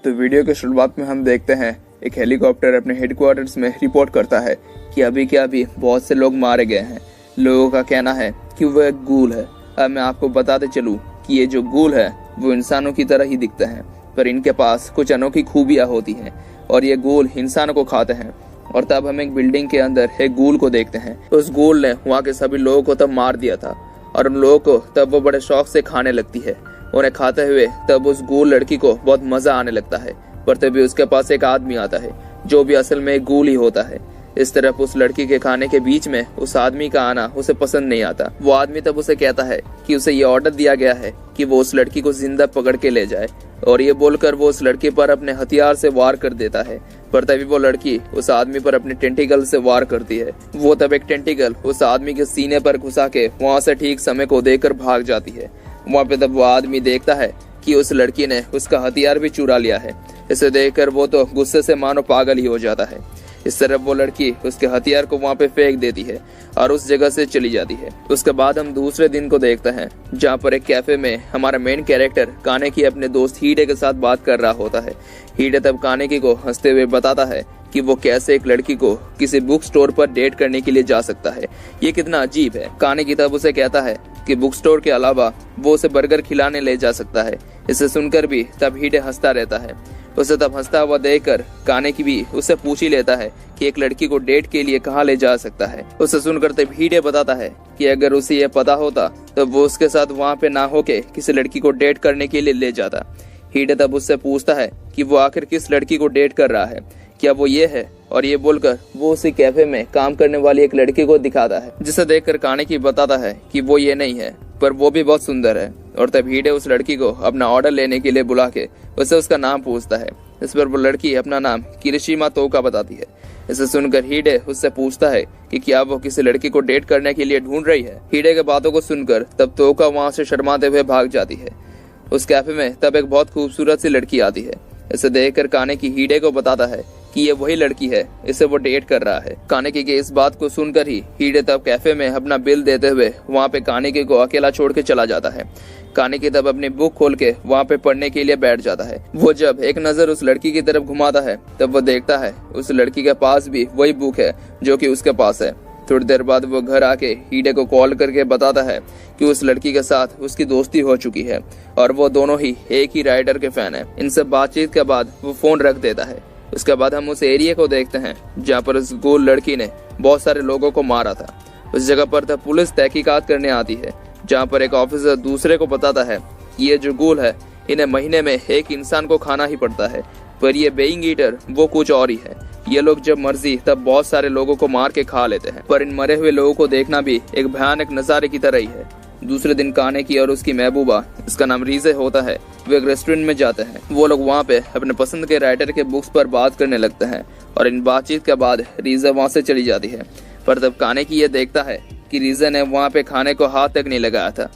तो वीडियो के शुरुआत में हम देखते हैं एक हेलीकॉप्टर अपने हेडक्वार्टर्स में रिपोर्ट करता है कि अभी के अभी बहुत से लोग मारे गए हैं। लोगों का कहना है कि वह एक गूल है। अब मैं आपको बताते चलूं कि ये जो गूल है वो इंसानों की तरह ही दिखते हैं, पर इनके पास कुछ अनोखी खूबियां होती हैं और ये गूल इंसानों को खाते हैं। और तब हम एक बिल्डिंग के अंदर एक गूल को देखते हैं। उस गूल ने वहाँ के सभी लोगों को तब मार दिया था और उन लोगों को तब वो बड़े शौक से खाने लगती है। उन्हें खाते हुए तब उस गूल लड़की को बहुत मजा आने लगता है, पर तभी उसके पास एक आदमी आता है जो भी असल में एक गूल ही होता है। इस तरफ उस लड़की के खाने के बीच में उस आदमी का आना उसे पसंद नहीं आता। वो आदमी तब उसे कहता है कि उसे ये ऑर्डर दिया गया है कि वो उस लड़की को जिंदा पकड़ के ले जाए, और ये बोलकर वो उस लड़की पर अपने हथियार से वार कर देता है। पर तभी वो लड़की उस आदमी पर अपने टेंटिकल से वार करती है। वो तब एक टेंटिकल उस आदमी के सीने पर घुसा के वहाँ से ठीक समय को देखकर भाग जाती है। वहाँ पे तब वो आदमी देखता है कि उस लड़की ने उसका हथियार भी चुरा लिया है। इसे देखकर वो तो गुस्से से मानो पागल ही हो जाता है। इस तरफ वो लड़की उसके हथियार को वहाँ पे फेंक देती है और उस जगह से चली जाती है। उसके बाद हम दूसरे दिन को देखते हैं जहाँ पर एक कैफे में हमारा मेन कैरेक्टर कानेकी अपने दोस्त हीडे के साथ बात कर रहा होता है। हीडे तब कानेकी को हंसते हुए बताता है कि वो कैसे एक लड़की को किसी बुक स्टोर पर डेट करने के लिए जा सकता है। ये कितना अजीब है। कानेकी तब उसे कहता है कि बुक स्टोर के अलावा वो उसे बर्गर खिलाने ले जा सकता है। इसे सुनकर भी तब हीडे हंसता रहता है। उसे तब हंसता हुआ देखकर कानेकी भी उससे पूछ ही लेता है कि एक लड़की को डेट के लिए कहाँ ले जा सकता है। उसे सुनकर तब हीडे बताता है कि अगर उसे यह पता होता तो वो उसके साथ वहाँ पे ना होके किसी लड़की को डेट करने के लिए ले जाता। हीडे तब उससे पूछता है कि वो आखिर किस लड़की को डेट कर रहा है, क्या वो ये है, और ये बोलकर वो उसी कैफे में काम करने वाली एक लड़की को दिखाता है, जिसे देखकर कानेकी बताता है कि वो ये नहीं है, पर वो भी बहुत सुंदर है। और तब हीडे उस लड़की को अपना ऑर्डर लेने के लिए बुला के उसे उसका नाम पूछता है। इस पर वो लड़की अपना नाम किरिशिमा तोका बताती है। इसे सुनकर हीडे उससे पूछता है कि क्या वो किसी लड़की को डेट करने के लिए ढूंढ रही है। हीडे के बातों को सुनकर तब तोका वहाँ से शर्माते हुए भाग जाती है। उस कैफे में तब एक बहुत खूबसूरत सी लड़की आती है। इसे देखकर कानेकी हीडे को बताता है कि ये वही लड़की है, इसे वो डेट कर रहा है। कानेकी के इस बात को सुनकर ही हीडे तब कैफे में अपना बिल देते हुए वहाँ पे कानेकी को अकेला छोड़ के चला जाता है। कानेकी तब अपनी बुक खोल के वहाँ पे पढ़ने के लिए बैठ जाता है। वो जब एक नजर उस लड़की की तरफ घुमाता है तब वो देखता है उस लड़की के पास भी वही बुक है जो कि उसके पास है। थोड़ी देर बाद वो घर आके हीडे को कॉल करके बताता है कि उस लड़की के साथ उसकी दोस्ती हो चुकी है और वो दोनों ही एक ही राइडर के फैन है। इन सब बातचीत के बाद वो फोन रख देता है। उसके बाद हम उस एरिया को देखते हैं जहाँ पर उस गूल लड़की ने बहुत सारे लोगों को मारा था। उस जगह पर तब पुलिस तहकीकात करने आती है, जहाँ पर एक ऑफिसर दूसरे को बताता है कि ये जो गूल है इन्हें महीने में एक इंसान को खाना ही पड़ता है, पर ये बेइंग ईटर वो कुछ और ही है। ये लोग जब मर्जी तब बहुत सारे लोगों को मार के खा लेते हैं, पर इन मरे हुए लोगों को देखना भी एक भयानक नजारे की तरह ही है। दूसरे दिन कानेकी और उसकी महबूबा, इसका नाम रीजे होता है, वो एक रेस्टोरेंट में जाते हैं। वो लोग वहाँ पे अपने पसंद के राइटर के बुक्स पर बात करने लगते हैं और इन बातचीत के बाद रीजे वहाँ से चली जाती है। पर तब कानेकी ये देखता है कि रीजे ने वहाँ पे खाने को हाथ तक नहीं लगाया था।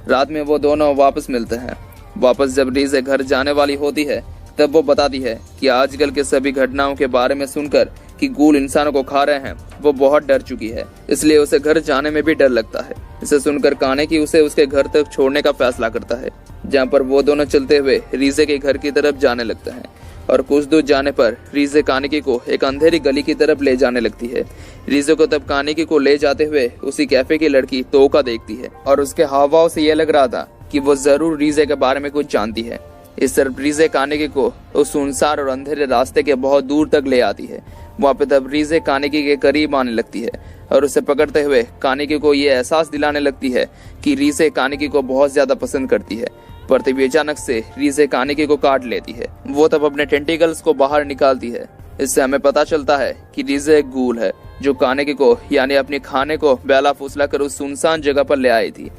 रात में वो दोनों वापस मिलते हैं। वापस जब रीजे घर जाने वाली होती है तब वो बताती है कि आजकल के सभी घटनाओं के बारे में सुनकर कि गूल इंसानों को खा रहे हैं वो बहुत डर चुकी है, इसलिए उसे घर जाने में भी डर लगता है। इसे सुनकर कानेकी उसे उसके घर तक छोड़ने का फैसला करता है, जहाँ पर वो दोनों चलते हुए रीजे के घर की तरफ जाने लगते हैं। और कुछ दूर जाने पर रीजे कानेकी को एक अंधेरी गली की तरफ ले जाने लगती है। रीजे को तब कानेकी को ले जाते हुए उसी कैफे की लड़की तोका देखती है और उसके हावभाव से यह लग रहा था कि वो जरूर रीजे के बारे में कुछ जानती है। इस तरफ रीजे कानेकी को उस सुनसान और अंधेरे रास्ते के बहुत दूर तक ले आती है। वहाँ पे तब रीजे कानेकी के करीब आने लगती है और उसे पकड़ते हुए कानेकी को ये एहसास दिलाने लगती है कि रीजे कानेकी को बहुत ज्यादा पसंद करती है। पर तभी अचानक से रीजे कानेकी को काट लेती है। वो तब अपने टेंटिकल्स को बाहर निकालती है। इससे हमें पता चलता है कि रीजे एक गूल है जो कानेकी को यानी अपने खाने को बेला फुसला कर उस सुनसान जगह पर ले आई थी।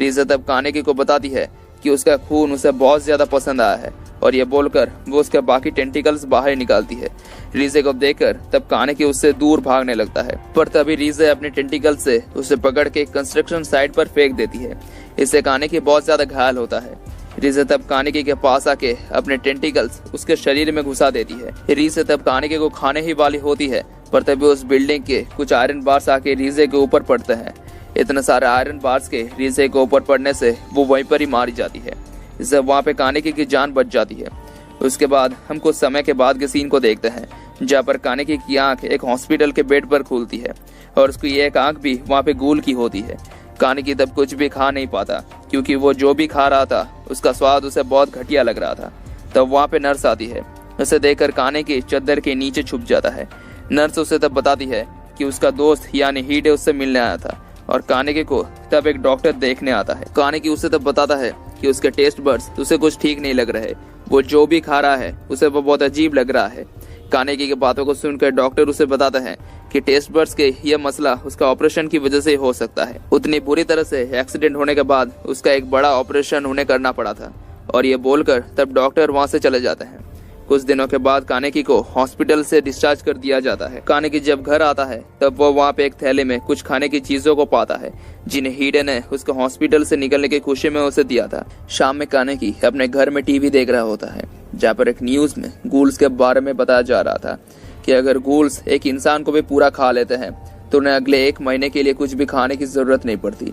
रीजे तब कानेकी को बताती है कि उसका खून उसे बहुत ज्यादा पसंद आया है और ये बोलकर वो उसके बाकी टेंटिकल्स बाहर निकालती है। रीजे को देखकर तब कानेकी उससे दूर भागने लगता है, पर तभी रीजे अपने टेंटिकल से उसे पकड़ के कंस्ट्रक्शन साइट पर फेंक देती है। इससे कानेकी बहुत ज्यादा घायल होता है। रीजे तब कानेकी के पास आके अपने टेंटिकल्स उसके शरीर में घुसा देती है। रीजे तब कानेकी को खाने ही वाली होती है, पर तभी उस बिल्डिंग के कुछ आयरन बार्स आके रीजे के ऊपर पड़ते हैं। इतने सारे आयरन बार्स के रीजे के ऊपर पड़ने से वो वहीं पर ही मारी जाती है। इससे वहाँ पे कानेकी की जान बच जाती है। उसके बाद हम कुछ समय के बाद के सीन को देखते हैं, जहाँ पर कानेकी की आंख एक हॉस्पिटल के बेड पर खुलती है और उसकी एक आंख भी वहाँ पे गूल की होती है। कानेकी तब कुछ भी खा नहीं पाता, क्योंकि वो जो भी खा रहा था उसका स्वाद उसे बहुत घटिया लग रहा था। तब वहाँ पे नर्स आती है। उसे देखकर कानेकी चद्दर के नीचे छुप जाता है। नर्स उसे तब बताती है कि उसका दोस्त यानी हीडे उससे मिलने आया था और कानेकी को तब एक डॉक्टर देखने आता है। कानेकी उसे तब बताता है कि उसके टेस्ट बड्स उसे कुछ ठीक नहीं लग रहे, वो जो भी खा रहा है उसे वो बहुत अजीब लग रहा है। कानेकी की बातों को सुनकर डॉक्टर उसे बताता है कि टेस्ट बड्स के यह मसला उसका ऑपरेशन की वजह से हो सकता है। उतनी बुरी तरह से एक्सीडेंट होने के बाद उसका एक बड़ा ऑपरेशन उन्हें करना पड़ा था और ये बोलकर तब डॉक्टर वहां से चले जाते हैं। कुछ दिनों के बाद कानेकी को हॉस्पिटल से डिस्चार्ज कर दिया जाता है। कानेकी जब घर आता है तब वो वहाँ पे एक थैले में कुछ खाने की चीजों को पाता है, जिन्हें हीडे ने उसके हॉस्पिटल से निकलने की खुशी में उसे दिया था। शाम में कानेकी अपने घर में टीवी देख रहा होता है, जहाँ पर एक न्यूज में गूल्स के बारे में बताया जा रहा था कि अगर गूल्स एक इंसान को भी पूरा खा लेते हैं तो उन्हें अगले 1 महीने के लिए कुछ भी खाने की जरूरत नहीं पड़ती,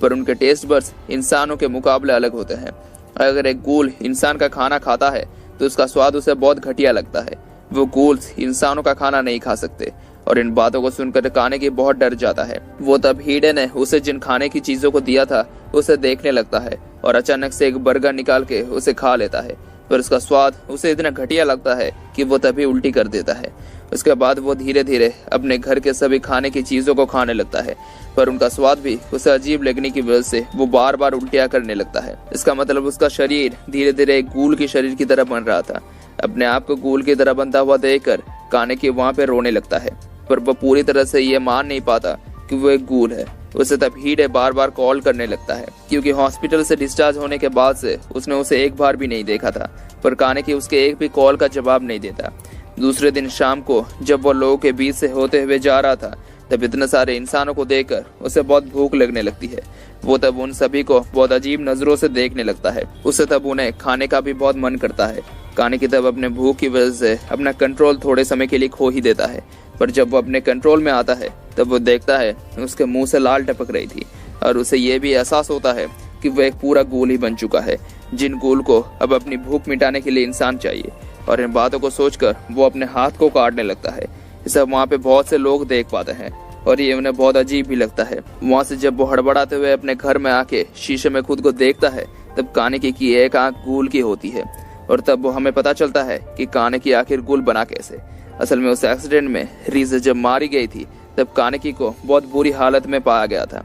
पर उनके टेस्ट बड्स इंसानों के मुकाबले अलग होते हैं। अगर एक गूल इंसान का खाना खाता है तो उसका स्वाद उसे बहुत घटिया लगता है। वो गूल्स इंसानों का खाना नहीं खा सकते और इन बातों को सुनकर कानेकी बहुत डर जाता है। वो तब हीडे ने उसे जिन खाने की चीजों को दिया था उसे देखने लगता है और अचानक से एक बर्गर निकाल के उसे खा लेता है, पर उसका स्वाद उसे इतना घटिया लगता है कि वो तभी उल्टी कर देता है। उसके बाद वो धीरे धीरे अपने घर के सभी खाने की चीजों को खाने लगता है, पर उनका स्वाद भी उसे अजीब लगने की वजह से वो बार बार उल्टियां करने लगता है। इसका मतलब उसका शरीर धीरे धीरे एक गूल के शरीर की तरह बन रहा था। अपने आप को गूल की तरह बनता हुआ देखकर कानेकी वहाँ पे रोने लगता है, पर वो पूरी तरह से ये मान नहीं पाता कि वो एक गूल है। उसे तब हीडे बार बार कॉल करने लगता है, क्योंकि हॉस्पिटल से डिस्चार्ज होने के बाद से उसने उसे एक बार भी नहीं देखा था, पर कानेकी उसके एक भी कॉल का जवाब नहीं देता। दूसरे दिन शाम को जब वो लोगों के बीच से होते हुए जा रहा था तब इतने सारे इंसानों को देखकर उसे बहुत भूख लगने लगती है। वो तब उन सभी को बहुत अजीब नजरों से देखने लगता है। उसे तब उन्हें खाने का भी बहुत मन करता है। कानेकी तब अपने भूख की वजह से अपना कंट्रोल थोड़े समय के लिए खो ही देता है, पर जब वो अपने कंट्रोल में आता है तब वो देखता है उसके मुंह से लाल टपक रही थी और उसे ये भी एहसास होता है कि वो एक पूरा गूल ही बन चुका है, जिन गूल को अब अपनी भूख मिटाने के लिए इंसान चाहिए। और इन बातों को सोचकर वो अपने हाथ को काटने लगता है। इसे वहाँ पे बहुत से लोग देख पाते हैं और ये उन्हें बहुत अजीब भी लगता है। वहाँ से जब वो हड़बड़ाते हुए अपने घर में आके शीशे में खुद को देखता है तब कानेकी की एक आंख गूल की होती है और तब वो हमें पता चलता है कि कानेकी आखिर गूल बना कैसे। असल में उस एक्सीडेंट में रीजे जब मारी गई थी तब कानेकी को बहुत बुरी हालत में पाया गया था,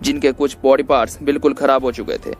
जिनके कुछ बॉडी पार्ट्स बिल्कुल खराब हो चुके थे।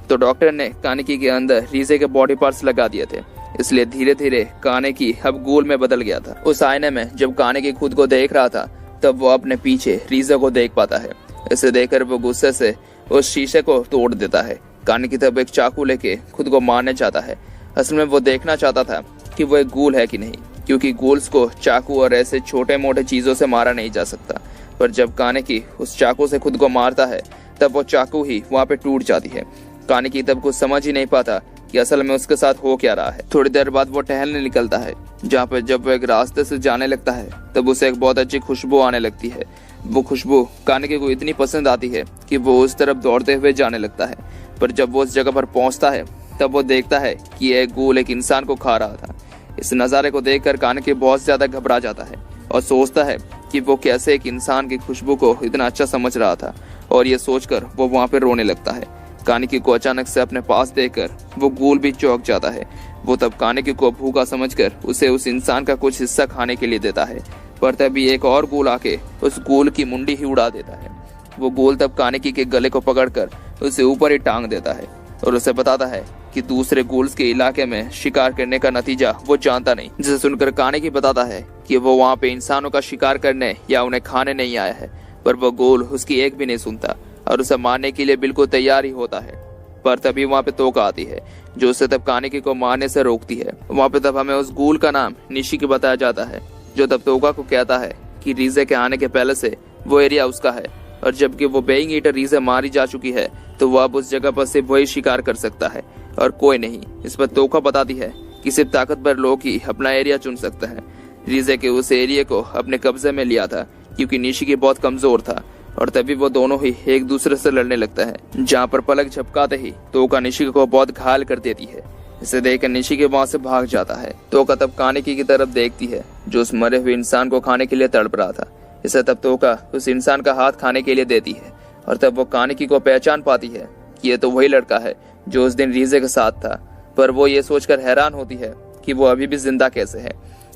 तो डॉक्टर ने कानेकी के अंदर रीजे के बॉडी पार्ट्स लगा दिए थे, इसलिए धीरे धीरे कानेकी अब गूल में बदल गया था। उस आईने में जब कानेकी खुद को देख रहा था तब वो अपने पीछे रीजे को देख पाता है। इसे देखकर वो गुस्से से उस शीशे को तोड़ देता है। कानेकी तब एक चाकू लेके खुद को मारने चाहता है। असल में वो देखना चाहता था कि वो एक गूल है कि नहीं, क्योंकि गूल्स को चाकू और ऐसे छोटे मोटे चीजों से मारा नहीं जा सकता। पर जब कानेकी उस चाकू से खुद को मारता है तब वो चाकू ही वहाँ पे टूट जाती है। कानेकी तब कुछ समझ ही नहीं पाता कि असल में उसके साथ हो क्या रहा है। थोड़ी देर बाद वो टहलने निकलता है, जहाँ पर जब वो एक रास्ते से जाने लगता है तब उसे एक बहुत अच्छी खुशबू आने लगती है। वो खुशबू कानेकी को इतनी पसंद आती है कि वो उस तरफ दौड़ते हुए जाने लगता है। पर जब वो उस जगह पर पहुंचता है तब वो देखता है कि एक गूल एक इंसान को खा रहा था। इस नज़ारे को देखकर कानेकी बहुत ज्यादा घबरा जाता है और सोचता है कि वो कैसे एक इंसान की खुशबू को इतना अच्छा समझ रहा था, और ये सोचकर वो वहाँ पे रोने लगता है। कानेकी को अचानक से अपने पास देखकर वो गूल भी चौंक जाता है। वो तब कानेकी को भूखा समझकर उसे उस इंसान का कुछ हिस्सा खाने के लिए देता है, पर तभी एक और गूल आके उस गूल की मुंडी ही उड़ा देता है। वो गूल तब कानेकी के गले को पकड़कर उसे ऊपर ही टांग देता है और उसे बताता है कि दूसरे गूल्स के इलाके में शिकार करने का नतीजा वो जानता नहीं। जिसे सुनकर कानेकी बताता है कि वो वहाँ पे इंसानों का शिकार करने या उन्हें खाने नहीं आया है, पर वो गूल उसकी एक भी नहीं सुनता और उसे मारने के लिए बिल्कुल तैयार ही होता है। पर तभी वहाँ पे तोका आती है जो उसे तब कानेकी को मारने से रोकती है। वहाँ पे तब हमें उस गूल का नाम निशिकी बताया जाता है, जो तब तोका को कहता है कि रीजे के आने के पहले से वो एरिया उसका है, और जबकि वो बेइंग ईटर रीजे मारी जा चुकी है तो वो अब उस जगह पर सिर्फ वही शिकार कर सकता है और कोई नहीं। इस पर तोका बताती है कि सिर्फ ताकतवर लोग ही अपना एरिया चुन सकते हैं। रीजे के उस एरिया को अपने कब्जे में लिया था क्योंकि निशिकी बहुत कमजोर था, और तभी वो दोनों ही एक दूसरे से लड़ने लगता है, जहाँ पर पलक झपकाते ही तोका निशिकी को बहुत घायल कर देती है। इसे देखकर निशिकी वहां से भाग जाता है। तोका तब कानिकी की तरफ देखती है जो उस मरे हुए इंसान को खाने के लिए तड़प रहा था। इसे तब तोका उस इंसान का हाथ खाने के लिए देती है और तब वो कानिकी को पहचान पाती है कि ये तो वही लड़का है जो उस दिन रीजे के साथ था। पर वो ये सोचकर हैरान होती है कि वो अभी भी जिंदा कैसे है।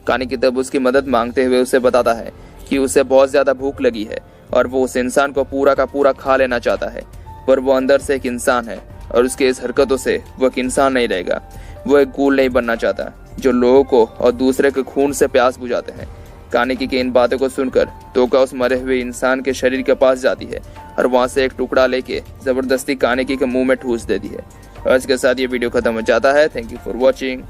कानिकी तब उसकी मदद मांगते हुए उसे बताता है कि उसे बहुत ज्यादा भूख लगी है और वो उस इंसान को पूरा का पूरा खा लेना चाहता है, पर वो अंदर से एक इंसान है और उसके इस हरकतों से वो एक इंसान नहीं रहेगा। वो एक गूल नहीं बनना चाहता जो लोगों को और दूसरे के खून से प्यास बुझाते हैं। कानिकी की इन बातों को सुनकर तोका उस मरे हुए इंसान के शरीर के पास जाती है और वहां से एक टुकड़ा लेके जबरदस्ती कानिकी के मुंह में ठूस देती है। और इसके साथ ये वीडियो खत्म हो जाता है। Thank you for watching.